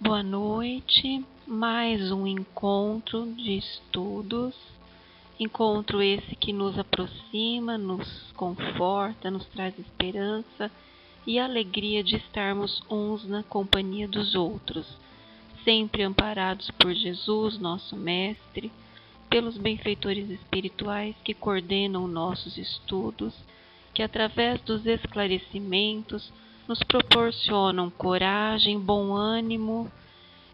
Boa noite, mais um encontro de estudos, encontro esse que nos aproxima, nos conforta, nos traz esperança e alegria de estarmos uns na companhia dos outros, sempre amparados por Jesus, nosso Mestre, pelos benfeitores espirituais que coordenam nossos estudos, que através dos esclarecimentos nos proporcionam coragem, bom ânimo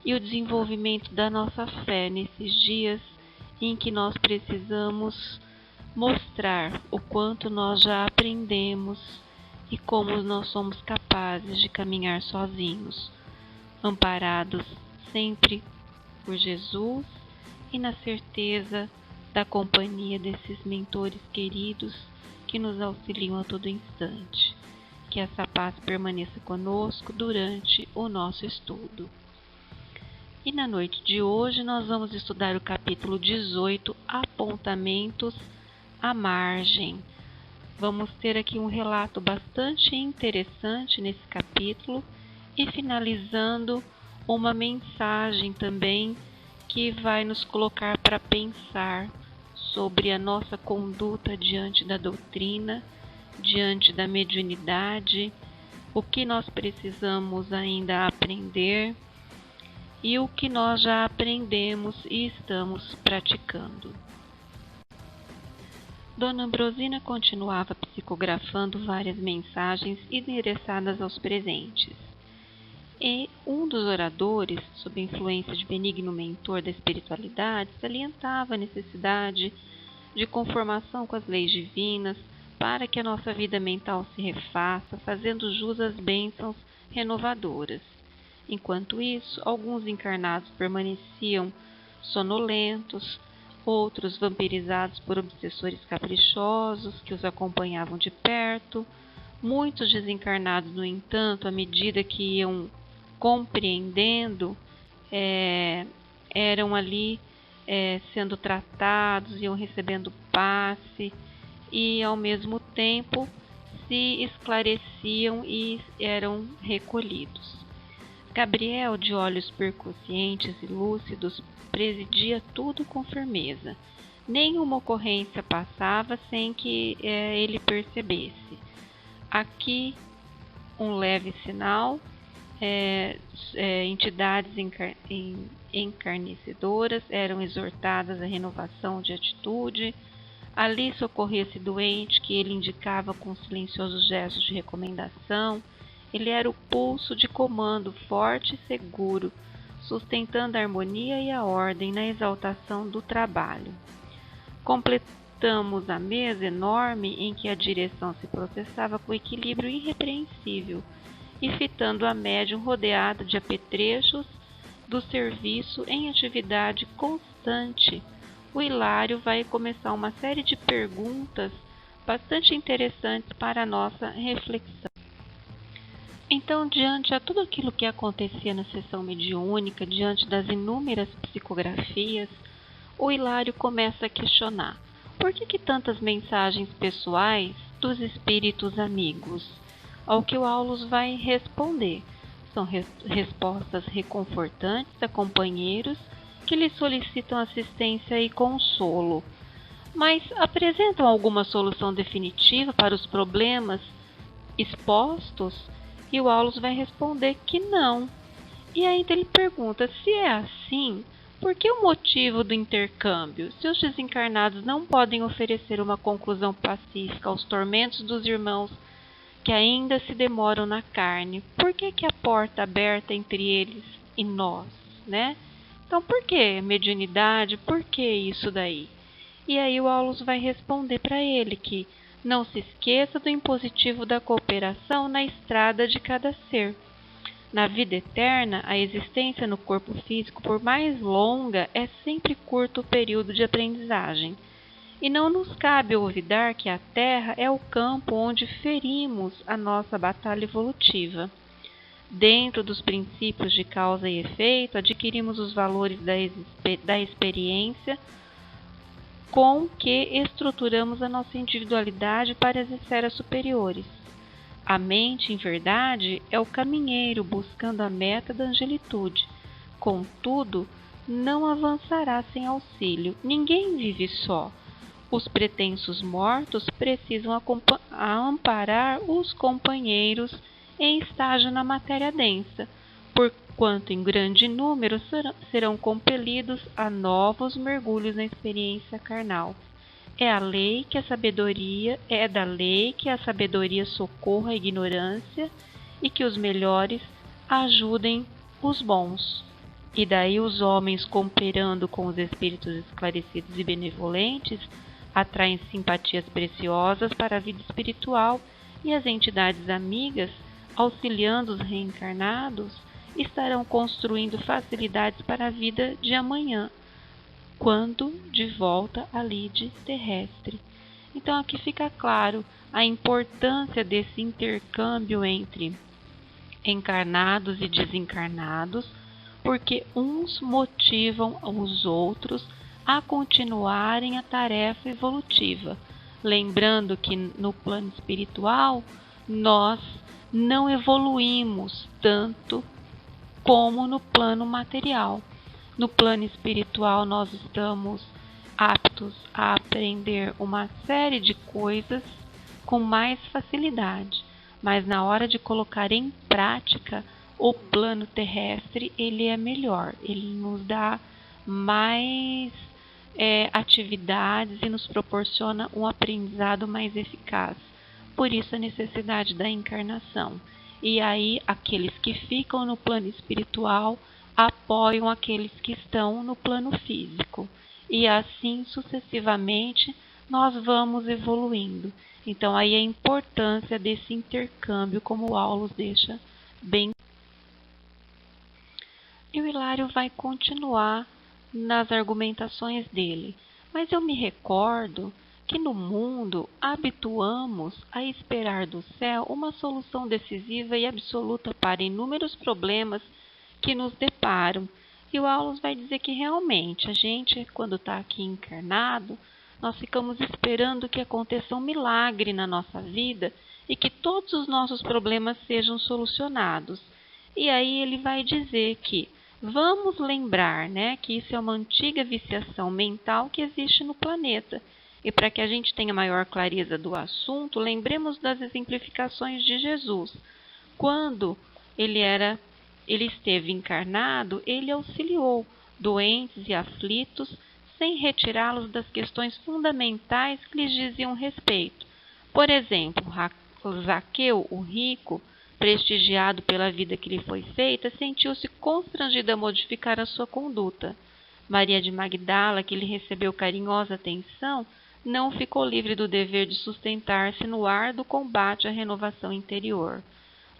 e o desenvolvimento da nossa fé nesses dias em que nós precisamos mostrar o quanto nós já aprendemos e como nós somos capazes de caminhar sozinhos, amparados sempre por Jesus e na certeza da companhia desses mentores queridos que nos auxiliam a todo instante. Que essa paz permaneça conosco durante o nosso estudo. E na noite de hoje nós vamos estudar o capítulo 18, Apontamentos à Margem. Vamos ter aqui um relato bastante interessante nesse capítulo e finalizando uma mensagem também que vai nos colocar para pensar sobre a nossa conduta diante da doutrina, diante da mediunidade, o que nós precisamos ainda aprender e o que nós já aprendemos e estamos praticando. Dona Ambrosina continuava psicografando várias mensagens endereçadas aos presentes. E um dos oradores, sob influência de benigno mentor da espiritualidade, salientava a necessidade de conformação com as leis divinas, para que a nossa vida mental se refaça, fazendo jus às bênçãos renovadoras. Enquanto isso, alguns encarnados permaneciam sonolentos, outros vampirizados por obsessores caprichosos que os acompanhavam de perto. Muitos desencarnados, no entanto, à medida que iam compreendendo, eram ali sendo tratados, iam recebendo passe, e ao mesmo tempo se esclareciam e eram recolhidos. Gabriel, de olhos percussientes e lúcidos, presidia tudo com firmeza. Nenhuma ocorrência passava sem que ele percebesse. Aqui um leve sinal, entidades encarnecedoras eram exortadas à renovação de atitude. Ali socorria-se doente, que ele indicava com silenciosos gestos de recomendação. Ele era o pulso de comando forte e seguro, sustentando a harmonia e a ordem na exaltação do trabalho. Completamos a mesa enorme em que a direção se processava com equilíbrio irrepreensível, e fitando a médium rodeada de apetrechos do serviço em atividade constante. O Hilário vai começar uma série de perguntas bastante interessantes para a nossa reflexão. Então, diante de tudo aquilo que acontecia na sessão mediúnica, diante das inúmeras psicografias, o Hilário começa a questionar: por que tantas mensagens pessoais dos espíritos amigos? Ao que o Aulus vai responder. São respostas reconfortantes a companheiros que lhe solicitam assistência e consolo, mas apresentam alguma solução definitiva para os problemas expostos? E o Aulus vai responder que não. E ainda ele pergunta: se é assim, por que o motivo do intercâmbio? Se os desencarnados não podem oferecer uma conclusão pacífica aos tormentos dos irmãos que ainda se demoram na carne, por que a porta aberta entre eles e nós, né? Então, por que mediunidade? Por que isso daí? E aí o Aulus vai responder para ele que não se esqueça do impositivo da cooperação na estrada de cada ser. Na vida eterna, a existência no corpo físico, por mais longa, é sempre curto o período de aprendizagem. E não nos cabe olvidar que a Terra é o campo onde ferimos a nossa batalha evolutiva. Dentro dos princípios de causa e efeito, adquirimos os valores da experiência com que estruturamos a nossa individualidade para as esferas superiores. A mente, em verdade, é o caminheiro buscando a meta da angelitude, contudo, não avançará sem auxílio. Ninguém vive só. Os pretensos mortos precisam amparar os companheiros em estágio na matéria densa, porquanto em grande número serão compelidos a novos mergulhos na experiência carnal. É da lei que a sabedoria socorra a ignorância e que os melhores ajudem os bons. E daí os homens, cooperando com os espíritos esclarecidos e benevolentes, atraem simpatias preciosas para a vida espiritual, e as entidades amigas, auxiliando os reencarnados, estarão construindo facilidades para a vida de amanhã, quando de volta à lide terrestre. Então aqui fica claro a importância desse intercâmbio entre encarnados e desencarnados, porque uns motivam os outros a continuarem a tarefa evolutiva. Lembrando que no plano espiritual nós não evoluímos tanto como no plano material. No plano espiritual nós estamos aptos a aprender uma série de coisas com mais facilidade, mas na hora de colocar em prática, o plano terrestre ele é melhor, ele nos dá mais atividades e nos proporciona um aprendizado mais eficaz. Por isso a necessidade da encarnação. E aí aqueles que ficam no plano espiritual apoiam aqueles que estão no plano físico. E assim sucessivamente nós vamos evoluindo. Então aí a importância desse intercâmbio, como o Aulus deixa bem. E o Hilário vai continuar nas argumentações dele. Mas eu me recordo que no mundo habituamos a esperar do céu uma solução decisiva e absoluta para inúmeros problemas que nos deparam. E o Aulus vai dizer que realmente a gente, quando está aqui encarnado, nós ficamos esperando que aconteça um milagre na nossa vida e que todos os nossos problemas sejam solucionados. E aí ele vai dizer que vamos lembrar, que isso é uma antiga viciação mental que existe no planeta. E para que a gente tenha maior clareza do assunto, lembremos das exemplificações de Jesus. Quando ele esteve encarnado, ele auxiliou doentes e aflitos sem retirá-los das questões fundamentais que lhes diziam respeito. Por exemplo, Zaqueu, o rico, prestigiado pela vida que lhe foi feita, sentiu-se constrangido a modificar a sua conduta. Maria de Magdala, que lhe recebeu carinhosa atenção, não ficou livre do dever de sustentar-se no árduo combate à renovação interior.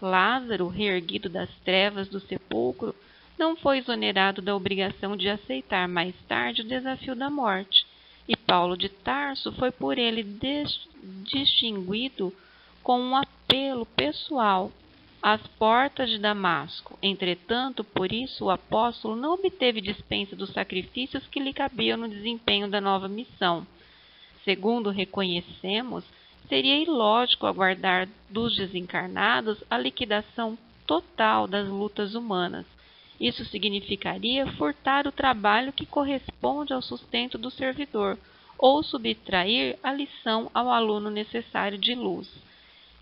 Lázaro, reerguido das trevas do sepulcro, não foi exonerado da obrigação de aceitar mais tarde o desafio da morte, e Paulo de Tarso foi por ele distinguido com um apelo pessoal às portas de Damasco. Entretanto, por isso, o apóstolo não obteve dispensa dos sacrifícios que lhe cabiam no desempenho da nova missão. Segundo reconhecemos, seria ilógico aguardar dos desencarnados a liquidação total das lutas humanas. Isso significaria furtar o trabalho que corresponde ao sustento do servidor, ou subtrair a lição ao aluno necessário de luz.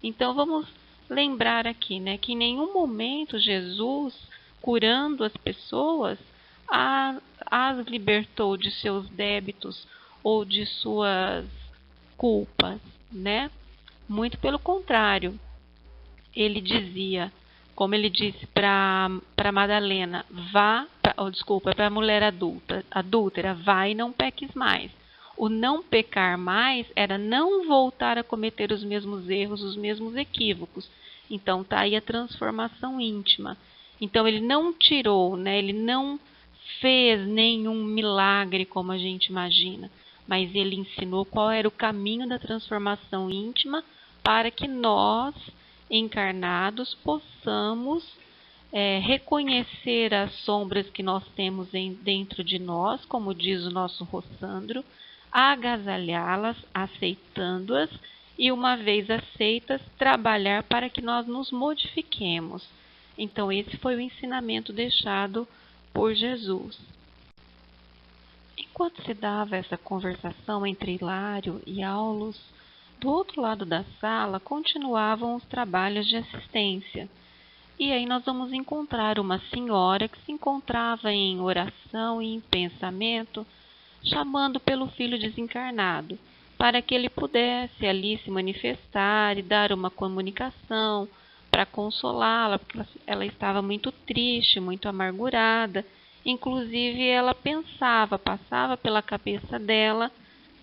Então vamos lembrar aqui, que em nenhum momento Jesus, curando as pessoas, as libertou de seus débitos ou de suas culpas, Muito pelo contrário. Ele dizia, como ele disse para Madalena, para a mulher adúltera, vai e não peques mais. O não pecar mais era não voltar a cometer os mesmos erros, os mesmos equívocos. Então está aí a transformação íntima. Então ele não tirou, ele não fez nenhum milagre como a gente imagina, mas ele ensinou qual era o caminho da transformação íntima para que nós, encarnados, possamos reconhecer as sombras que nós temos dentro de nós, como diz o nosso Rossandro, agasalhá-las, aceitando-as e, uma vez aceitas, trabalhar para que nós nos modifiquemos. Então, esse foi o ensinamento deixado por Jesus. Enquanto se dava essa conversação entre Hilário e Aulus, do outro lado da sala continuavam os trabalhos de assistência. E aí nós vamos encontrar uma senhora que se encontrava em oração e em pensamento, chamando pelo filho desencarnado, para que ele pudesse ali se manifestar e dar uma comunicação para consolá-la, porque ela estava muito triste, muito amargurada. Inclusive ela pensava, passava pela cabeça dela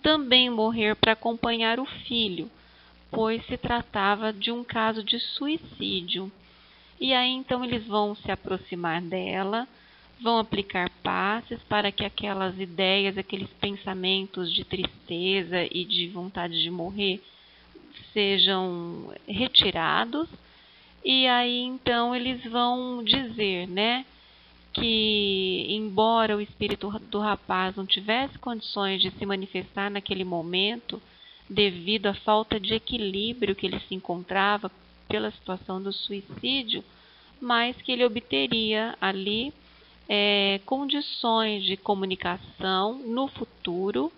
também morrer para acompanhar o filho, pois se tratava de um caso de suicídio. E aí então eles vão se aproximar dela, vão aplicar passes para que aquelas ideias, aqueles pensamentos de tristeza e de vontade de morrer sejam retirados. E aí então eles vão dizer, né, que embora o espírito do rapaz não tivesse condições de se manifestar naquele momento, devido à falta de equilíbrio que ele se encontrava pela situação do suicídio, mas que ele obteria ali condições de comunicação no futuro,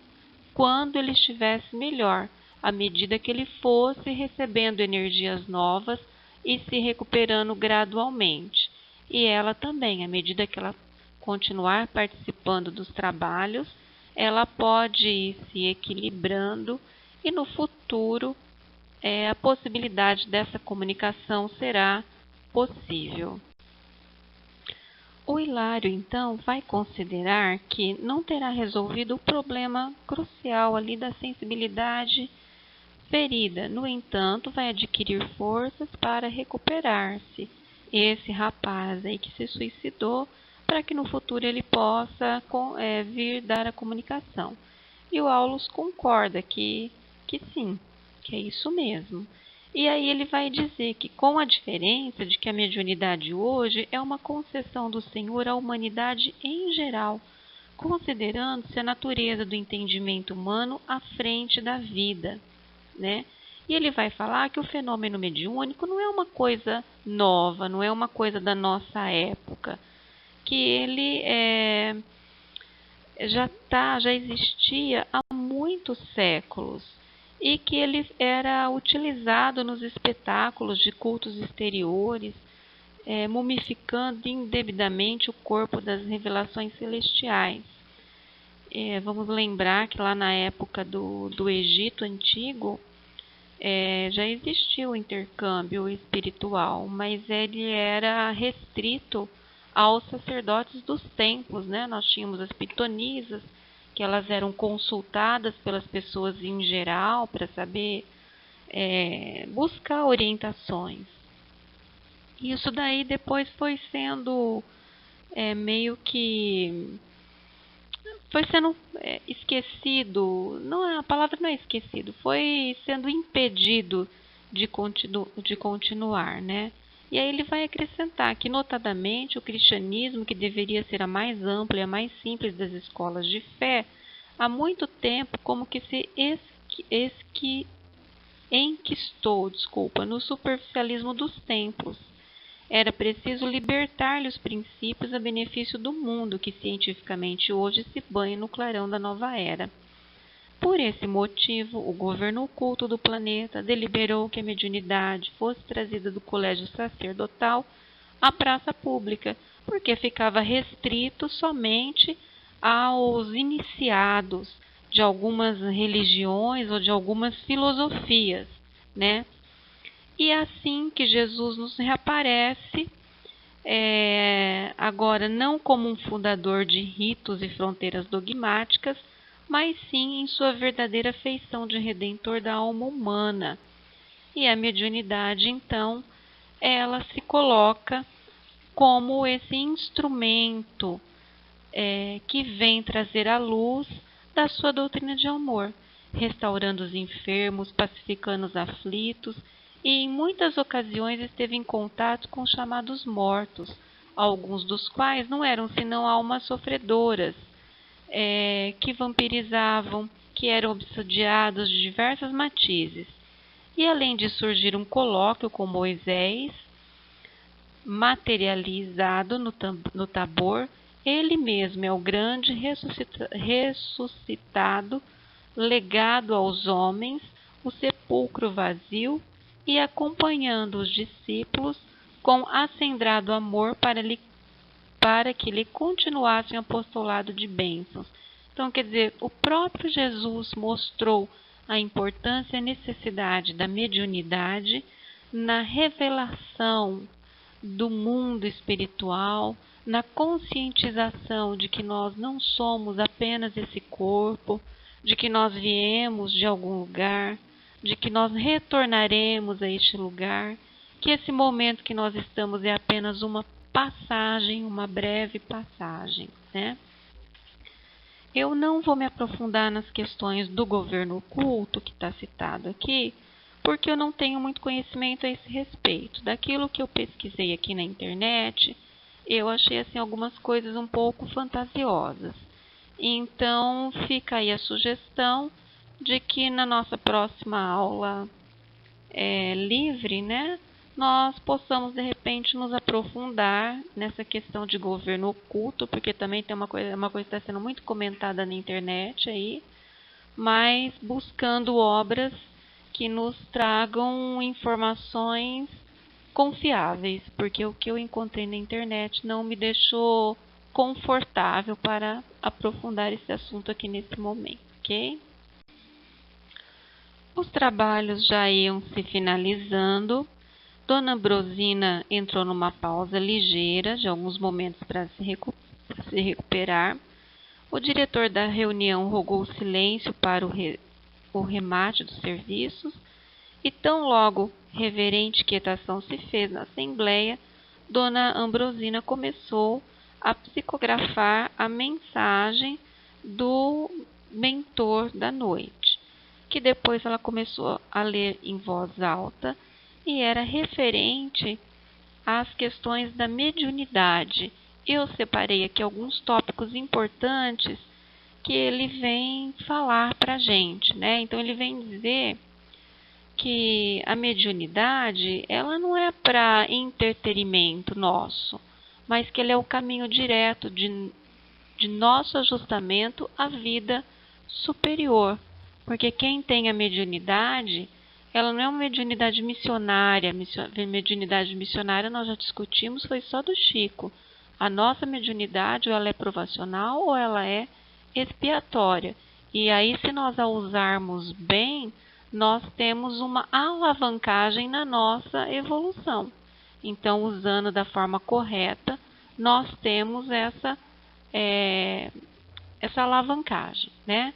quando ele estivesse melhor, à medida que ele fosse recebendo energias novas e se recuperando gradualmente. E ela também, à medida que ela continuar participando dos trabalhos, ela pode ir se equilibrando e no futuro a possibilidade dessa comunicação será possível. O Hilário, então, vai considerar que não terá resolvido o problema crucial ali da sensibilidade ferida. No entanto, vai adquirir forças para recuperar-se. Esse rapaz aí que se suicidou, para que no futuro ele possa vir dar a comunicação. E o Aulus concorda que sim, que é isso mesmo. E aí ele vai dizer que, com a diferença de que a mediunidade hoje é uma concessão do Senhor à humanidade em geral, considerando-se a natureza do entendimento humano à frente da vida, né? E ele vai falar que o fenômeno mediúnico não é uma coisa nova, não é uma coisa da nossa época, que ele já existia há muitos séculos e que ele era utilizado nos espetáculos de cultos exteriores, mumificando indevidamente o corpo das revelações celestiais. Vamos lembrar que lá na época do Egito Antigo, já existia o intercâmbio espiritual, mas ele era restrito aos sacerdotes dos templos, né? Nós tínhamos as pitonisas, que elas eram consultadas pelas pessoas em geral para saber buscar orientações. Isso daí depois foi sendo meio que foi sendo esquecido, a palavra não é esquecido, foi sendo impedido de continuar, né? E aí ele vai acrescentar que, notadamente, o cristianismo, que deveria ser a mais ampla e a mais simples das escolas de fé, há muito tempo como que se enquistou, no superficialismo dos templos. Era preciso libertar-lhe os princípios a benefício do mundo que cientificamente hoje se banha no clarão da nova era. Por esse motivo, o governo oculto do planeta deliberou que a mediunidade fosse trazida do colégio sacerdotal à praça pública, porque ficava restrito somente aos iniciados de algumas religiões ou de algumas filosofias, né? E é assim que Jesus nos reaparece, agora não como um fundador de ritos e fronteiras dogmáticas, mas sim em sua verdadeira feição de redentor da alma humana. E a mediunidade, então, ela se coloca como esse instrumento que vem trazer a luz da sua doutrina de amor, restaurando os enfermos, pacificando os aflitos, e em muitas ocasiões esteve em contato com os chamados mortos, alguns dos quais não eram senão almas sofredoras, que vampirizavam, que eram obsidiados de diversas matizes. E além de surgir um colóquio com Moisés, materializado no Tabor, Ele mesmo é o grande ressuscitado, legado aos homens, o sepulcro vazio e acompanhando os discípulos com acendrado amor para que lhe continuassem o apostolado de bênçãos. Então, quer dizer, o próprio Jesus mostrou a importância e a necessidade da mediunidade na revelação do mundo espiritual, na conscientização de que nós não somos apenas esse corpo, de que nós viemos de algum lugar, de que nós retornaremos a este lugar, que esse momento que nós estamos é apenas uma passagem, uma breve passagem, né? Eu não vou me aprofundar nas questões do governo oculto que está citado aqui, porque eu não tenho muito conhecimento a esse respeito. Daquilo que eu pesquisei aqui na internet, eu achei assim algumas coisas um pouco fantasiosas. Então, fica aí a sugestão de que na nossa próxima aula livre, né, nós possamos de repente nos aprofundar nessa questão de governo oculto, porque também tem uma coisa que está sendo muito comentada na internet aí, mas buscando obras que nos tragam informações confiáveis, porque o que eu encontrei na internet não me deixou confortável para aprofundar esse assunto aqui nesse momento, ok? Os trabalhos já iam se finalizando. Dona Ambrosina entrou numa pausa ligeira de alguns momentos para se recuperar. O diretor da reunião rogou silêncio para o remate dos serviços, e tão logo reverente quietação se fez na assembleia, Dona Ambrosina começou a psicografar a mensagem do mentor da noite, que depois ela começou a ler em voz alta, e era referente às questões da mediunidade. Eu separei aqui alguns tópicos importantes que ele vem falar para a gente, né? Então, ele vem dizer que a mediunidade, ela não é para entretenimento nosso, mas que ele é o caminho direto de nosso ajustamento à vida superior. Porque quem tem a mediunidade, ela não é uma mediunidade missionária. Mediunidade missionária nós já discutimos, foi só do Chico. A nossa mediunidade, ou ela é provacional ou ela é expiatória. E aí, se nós a usarmos bem, nós temos uma alavancagem na nossa evolução. Então, usando da forma correta, nós temos essa alavancagem, né?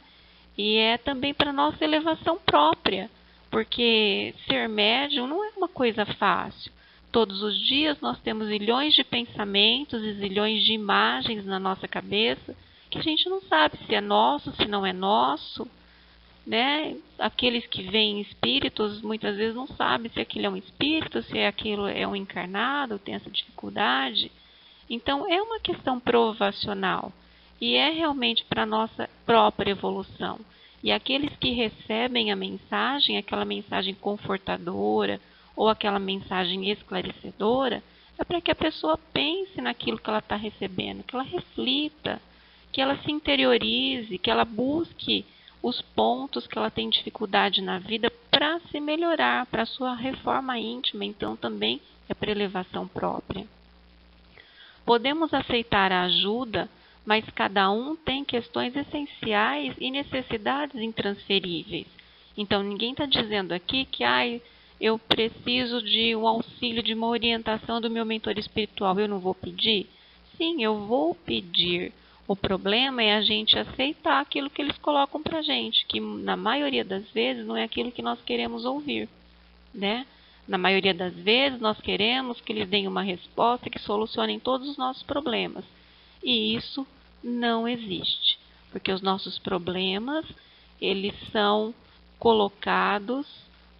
E é também para nossa elevação própria, porque ser médium não é uma coisa fácil. Todos os dias nós temos zilhões de pensamentos e zilhões de imagens na nossa cabeça que a gente não sabe se é nosso, se não é nosso, né? Aqueles que veem espíritos muitas vezes não sabem se aquilo é um espírito, se aquilo é um encarnado, tem essa dificuldade. Então é uma questão provacional. E é realmente para a nossa própria evolução. E aqueles que recebem a mensagem, aquela mensagem confortadora ou aquela mensagem esclarecedora, é para que a pessoa pense naquilo que ela está recebendo, que ela reflita, que ela se interiorize, que ela busque os pontos que ela tem dificuldade na vida para se melhorar, para a sua reforma íntima, então também é para elevação própria. Podemos aceitar a ajuda, mas cada um tem questões essenciais e necessidades intransferíveis. Então, ninguém está dizendo aqui que eu preciso de um auxílio, de uma orientação do meu mentor espiritual, eu não vou pedir? Sim, eu vou pedir. O problema é a gente aceitar aquilo que eles colocam para a gente, que na maioria das vezes não é aquilo que nós queremos ouvir, né? Na maioria das vezes nós queremos que eles deem uma resposta que solucione todos os nossos problemas. E isso não existe, porque os nossos problemas, eles são colocados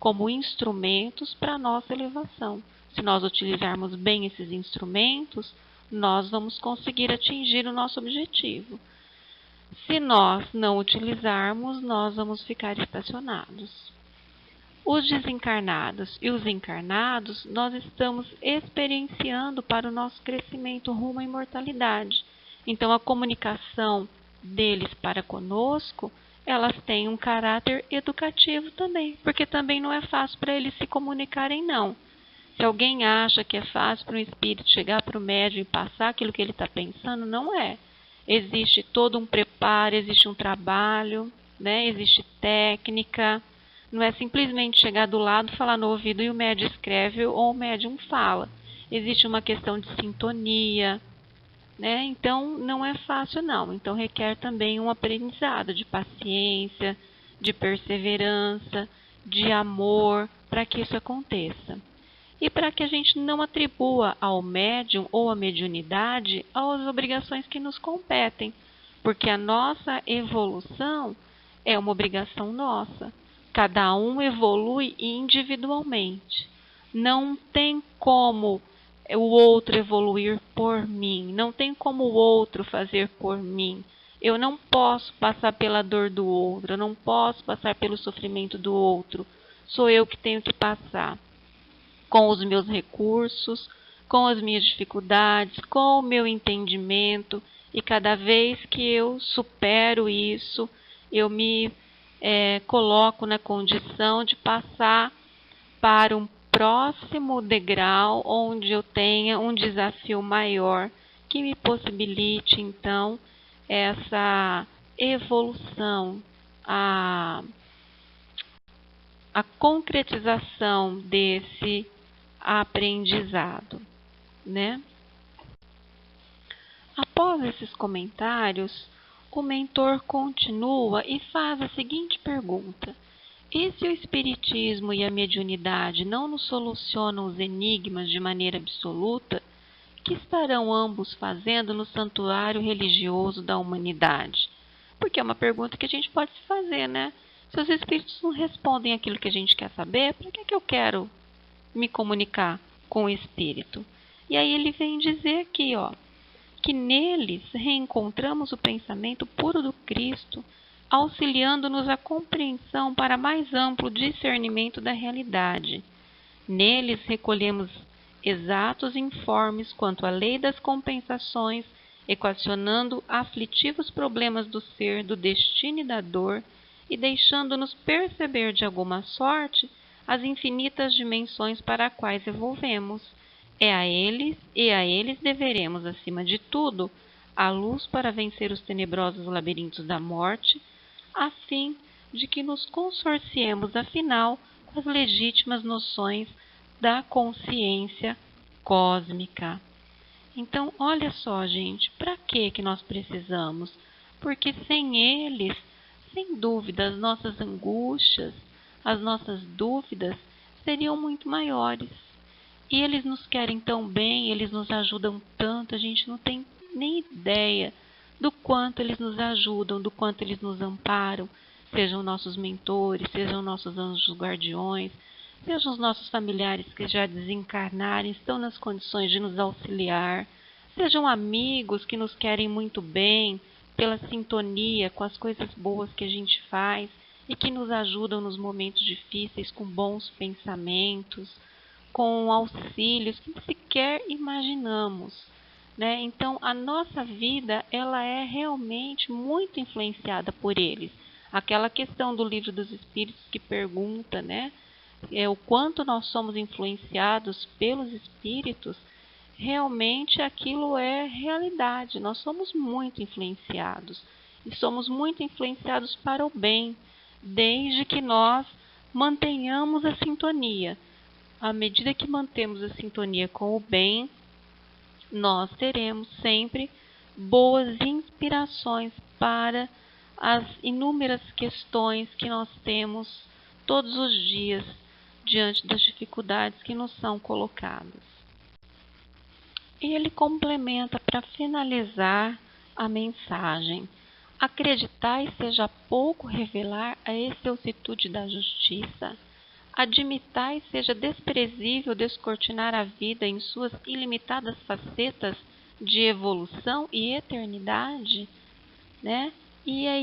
como instrumentos para a nossa elevação. Se nós utilizarmos bem esses instrumentos, nós vamos conseguir atingir o nosso objetivo. Se nós não utilizarmos, nós vamos ficar estacionados. Os desencarnados e os encarnados, nós estamos experienciando para o nosso crescimento rumo à imortalidade. Então, a comunicação deles para conosco, elas têm um caráter educativo também, porque também não é fácil para eles se comunicarem, não. Se alguém acha que é fácil para um espírito chegar para o médium e passar aquilo que ele está pensando, não é. Existe todo um preparo, existe um trabalho, né? Existe técnica. Não é simplesmente chegar do lado, falar no ouvido e o médium escreve ou o médium fala. Existe uma questão de sintonia, né? Então, não é fácil, não. Então, requer também um aprendizado de paciência, de perseverança, de amor, para que isso aconteça. E para que a gente não atribua ao médium ou à mediunidade as obrigações que nos competem, porque a nossa evolução é uma obrigação nossa. Cada um evolui individualmente. Não tem como o outro evoluir por mim, não tem como o outro fazer por mim. Eu não posso passar pela dor do outro, eu não posso passar pelo sofrimento do outro. Sou eu que tenho que passar com os meus recursos, com as minhas dificuldades, com o meu entendimento, e cada vez que eu supero isso, eu me coloco na condição de passar para um próximo degrau onde eu tenha um desafio maior que me possibilite então essa evolução, a concretização desse aprendizado, né? Após esses comentários, o mentor continua e faz a seguinte pergunta: e se o espiritismo e a mediunidade não nos solucionam os enigmas de maneira absoluta, que estarão ambos fazendo no santuário religioso da humanidade? Porque é uma pergunta que a gente pode se fazer, né? Se os espíritos não respondem aquilo que a gente quer saber, para que eu quero me comunicar com o espírito? E aí ele vem dizer aqui, ó, que neles reencontramos o pensamento puro do Cristo, auxiliando-nos a compreensão para mais amplo discernimento da realidade. Neles recolhemos exatos informes quanto à lei das compensações, equacionando aflitivos problemas do ser, do destino e da dor, e deixando-nos perceber de alguma sorte as infinitas dimensões para as quais evolvemos. A eles deveremos, acima de tudo, a luz para vencer os tenebrosos labirintos da morte, a fim de que nos consorciemos, afinal, com as legítimas noções da consciência cósmica. Então, olha só, gente, para que nós precisamos? Porque sem eles, sem dúvida, as nossas angústias, as nossas dúvidas seriam muito maiores. E eles nos querem tão bem, eles nos ajudam tanto, a gente não tem nem ideia do quanto eles nos ajudam, do quanto eles nos amparam, sejam nossos mentores, sejam nossos anjos guardiões, sejam os nossos familiares que já desencarnaram, estão nas condições de nos auxiliar, sejam amigos que nos querem muito bem, pela sintonia com as coisas boas que a gente faz e que nos ajudam nos momentos difíceis com bons pensamentos, com auxílios que sequer imaginamos, né? Então, a nossa vida ela é realmente muito influenciada por eles. Aquela questão do Livro dos Espíritos que pergunta, né, o quanto nós somos influenciados pelos espíritos, realmente aquilo é realidade. Nós somos muito influenciados e somos muito influenciados para o bem, desde que nós mantenhamos a sintonia. À medida que mantemos a sintonia com o bem, nós teremos sempre boas inspirações para as inúmeras questões que nós temos todos os dias diante das dificuldades que nos são colocadas. E ele complementa para finalizar a mensagem: acreditai seja pouco revelar a excelsitude da justiça. Admitai seja desprezível descortinar a vida em suas ilimitadas facetas de evolução e eternidade, né? E aí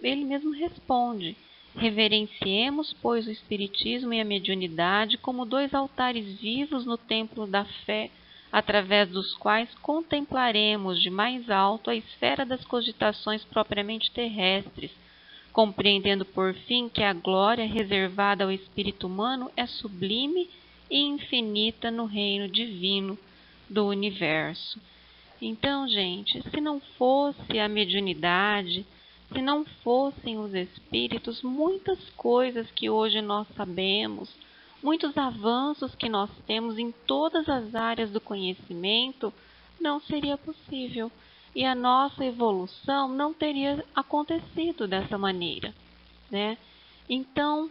ele mesmo responde: reverenciemos, pois, o espiritismo e a mediunidade como dois altares vivos no templo da fé, através dos quais contemplaremos de mais alto a esfera das cogitações propriamente terrestres, compreendendo por fim que a glória reservada ao espírito humano é sublime e infinita no reino divino do universo. Então, gente, se não fosse a mediunidade, se não fossem os espíritos, muitas coisas que hoje nós sabemos, muitos avanços que nós temos em todas as áreas do conhecimento, não seria possível. E a nossa evolução não teria acontecido dessa maneira, né? Então,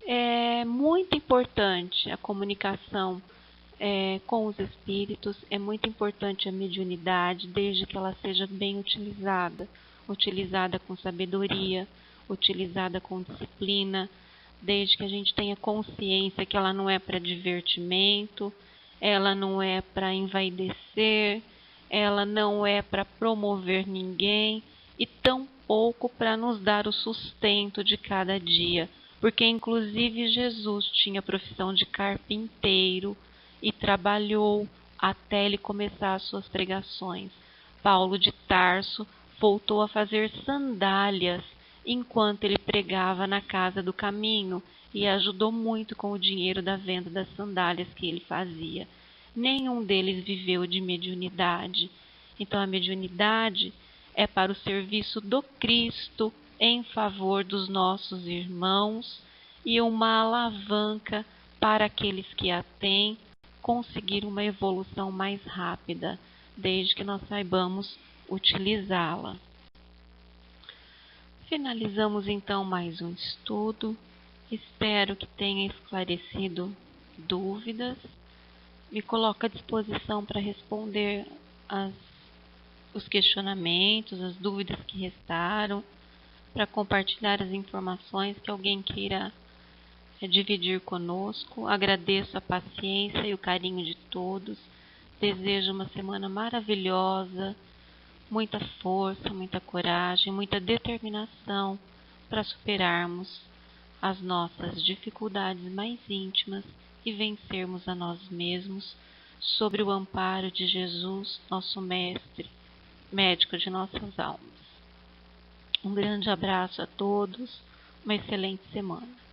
é muito importante a comunicação com os espíritos, é muito importante a mediunidade, desde que ela seja bem utilizada, utilizada com sabedoria, utilizada com disciplina, desde que a gente tenha consciência que ela não é para divertimento, ela não é para envaidecer, ela não é para promover ninguém e tampouco para nos dar o sustento de cada dia, porque inclusive Jesus tinha a profissão de carpinteiro e trabalhou até ele começar as suas pregações. Paulo de Tarso voltou a fazer sandálias enquanto ele pregava na casa do caminho e ajudou muito com o dinheiro da venda das sandálias que ele fazia. Nenhum deles viveu de mediunidade. Então a mediunidade é para o serviço do Cristo em favor dos nossos irmãos e uma alavanca para aqueles que a têm conseguir uma evolução mais rápida, desde que nós saibamos utilizá-la. Finalizamos então mais um estudo. Espero que tenha esclarecido dúvidas. Me coloco à disposição para responder os questionamentos, as dúvidas que restaram, para compartilhar as informações que alguém queira dividir conosco. Agradeço a paciência e o carinho de todos. Desejo uma semana maravilhosa, muita força, muita coragem, muita determinação para superarmos as nossas dificuldades mais íntimas e vencermos a nós mesmos sobre o amparo de Jesus, nosso Mestre, médico de nossas almas. Um grande abraço a todos, uma excelente semana.